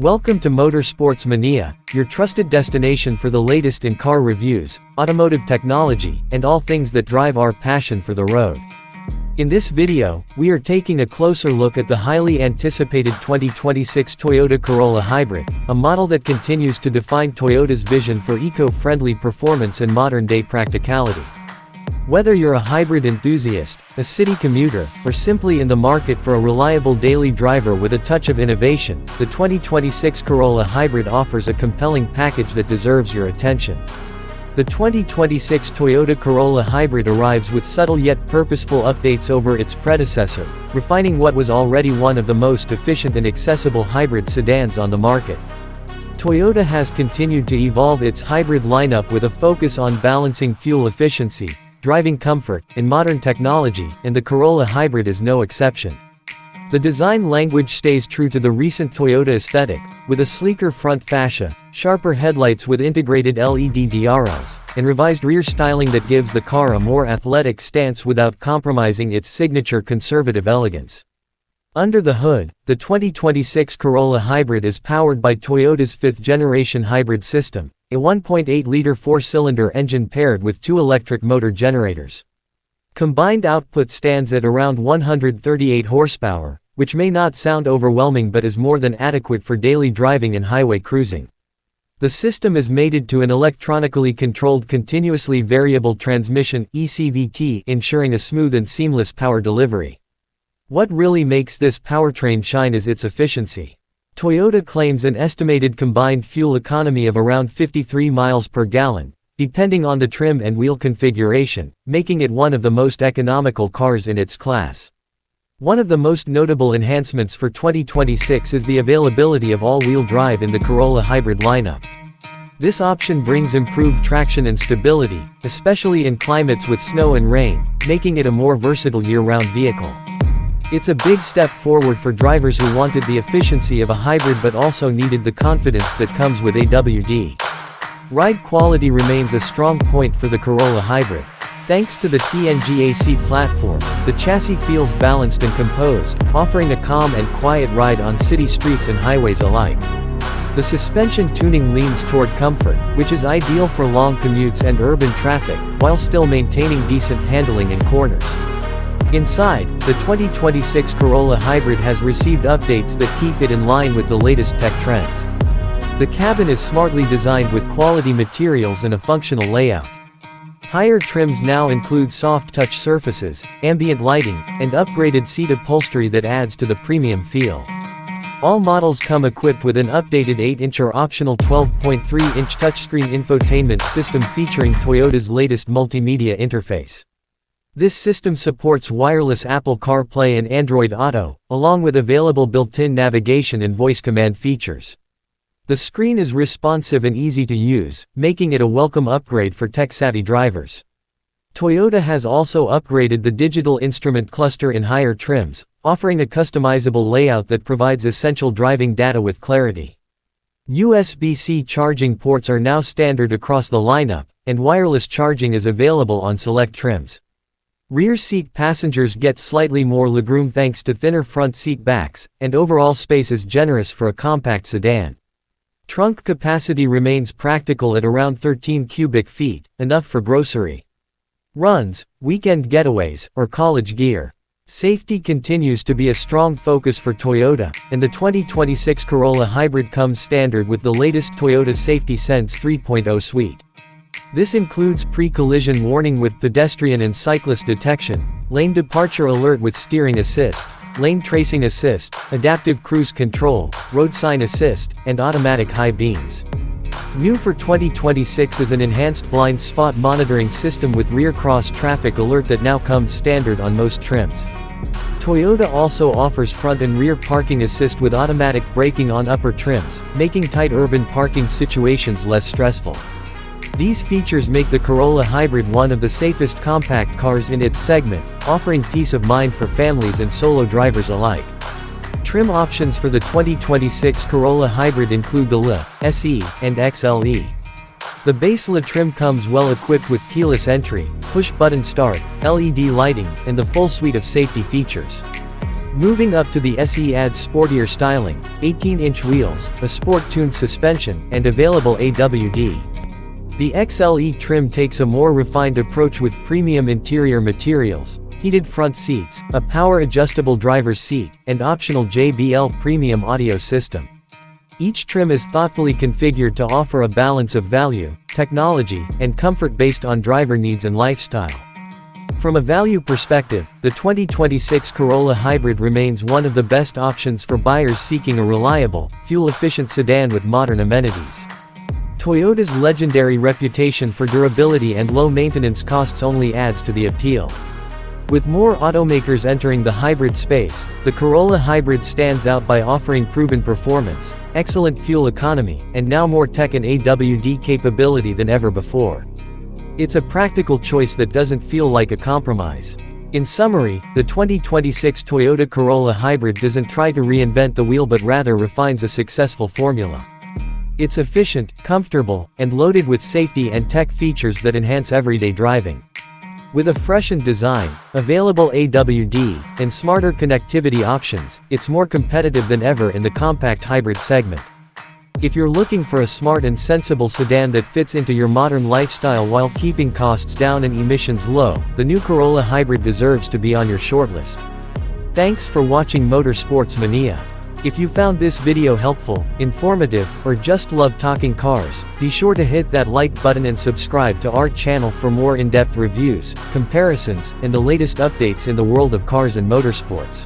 Welcome to Motorsports Mania, your trusted destination for the latest in car reviews, automotive technology, and all things that drive our passion for the road. In this video, we are taking a closer look at the highly anticipated 2026 Toyota Corolla Hybrid, a model that continues to define Toyota's vision for eco-friendly performance and modern-day practicality. Whether you're a hybrid enthusiast, a city commuter, or simply in the market for a reliable daily driver with a touch of innovation, the 2026 Corolla Hybrid offers a compelling package that deserves your attention. The 2026 Toyota Corolla Hybrid arrives with subtle yet purposeful updates over its predecessor, refining what was already one of the most efficient and accessible hybrid sedans on the market. Toyota has continued to evolve its hybrid lineup with a focus on balancing fuel efficiency, driving comfort, and modern technology, and the Corolla Hybrid is no exception. The design language stays true to the recent Toyota aesthetic, with a sleeker front fascia, sharper headlights with integrated LED DRLs, and revised rear styling that gives the car a more athletic stance without compromising its signature conservative elegance. Under the hood, the 2026 Corolla Hybrid is powered by Toyota's fifth-generation hybrid system, a 1.8-liter four-cylinder engine paired with two electric motor generators. Combined output stands at around 138 horsepower, which may not sound overwhelming but is more than adequate for daily driving and highway cruising. The system is mated to an electronically controlled continuously variable transmission (ECVT), ensuring a smooth and seamless power delivery. What really makes this powertrain shine is its efficiency. Toyota claims an estimated combined fuel economy of around 53 miles per gallon, depending on the trim and wheel configuration, making it one of the most economical cars in its class. One of the most notable enhancements for 2026 is the availability of all-wheel drive in the Corolla Hybrid lineup. This option brings improved traction and stability, especially in climates with snow and rain, making it a more versatile year-round vehicle. It's a big step forward for drivers who wanted the efficiency of a hybrid but also needed the confidence that comes with AWD. Ride quality remains a strong point for the Corolla Hybrid. Thanks to the TNGAC platform, the chassis feels balanced and composed, offering a calm and quiet ride on city streets and highways alike. The suspension tuning leans toward comfort, which is ideal for long commutes and urban traffic, while still maintaining decent handling in corners. Inside, the 2026 Corolla Hybrid has received updates that keep it in line with the latest tech trends. The cabin is smartly designed with quality materials and a functional layout. Higher trims now include soft touch surfaces, ambient lighting, and upgraded seat upholstery that adds to the premium feel. All models come equipped with an updated 8-inch or optional 12.3-inch touchscreen infotainment system featuring Toyota's latest multimedia interface. This system supports wireless Apple CarPlay and Android Auto, along with available built-in navigation and voice command features. The screen is responsive and easy to use, making it a welcome upgrade for tech-savvy drivers. Toyota has also upgraded the digital instrument cluster in higher trims, offering a customizable layout that provides essential driving data with clarity. USB-C charging ports are now standard across the lineup, and wireless charging is available on select trims. Rear seat passengers get slightly more legroom thanks to thinner front seat backs, and overall space is generous for a compact sedan. Trunk capacity remains practical at around 13 cubic feet, enough for grocery runs, weekend getaways, or college gear. Safety continues to be a strong focus for Toyota, and the 2026 Corolla Hybrid comes standard with the latest Toyota Safety Sense 3.0 suite. This includes pre-collision warning with pedestrian and cyclist detection, lane departure alert with steering assist, lane tracing assist, adaptive cruise control, road sign assist, and automatic high beams. New for 2026 is an enhanced blind spot monitoring system with rear cross traffic alert that now comes standard on most trims. Toyota also offers front and rear parking assist with automatic braking on upper trims, making tight urban parking situations less stressful. These features make the Corolla Hybrid one of the safest compact cars in its segment, offering peace of mind for families and solo drivers alike. Trim options for the 2026 Corolla Hybrid include the LE, SE, and XLE. The base LE trim comes well equipped with keyless entry, push-button start, LED lighting, and the full suite of safety features. Moving up to the SE adds sportier styling, 18-inch wheels, a sport-tuned suspension, and available AWD. The XLE trim takes a more refined approach with premium interior materials, heated front seats, a power-adjustable driver's seat, and optional JBL premium audio system. Each trim is thoughtfully configured to offer a balance of value, technology, and comfort based on driver needs and lifestyle. From a value perspective, the 2026 Corolla Hybrid remains one of the best options for buyers seeking a reliable, fuel-efficient sedan with modern amenities. Toyota's legendary reputation for durability and low maintenance costs only adds to the appeal. With more automakers entering the hybrid space, the Corolla Hybrid stands out by offering proven performance, excellent fuel economy, and now more tech and AWD capability than ever before. It's a practical choice that doesn't feel like a compromise. In summary, the 2026 Toyota Corolla Hybrid doesn't try to reinvent the wheel but rather refines a successful formula. It's efficient, comfortable, and loaded with safety and tech features that enhance everyday driving. With a freshened design, available AWD, and smarter connectivity options, it's more competitive than ever in the compact hybrid segment. If you're looking for a smart and sensible sedan that fits into your modern lifestyle while keeping costs down and emissions low, the new Corolla Hybrid deserves to be on your shortlist. Thanks for watching Motorsports Mania. If you found this video helpful, informative, or just love talking cars, be sure to hit that like button and subscribe to our channel for more in-depth reviews, comparisons, and the latest updates in the world of cars and motorsports.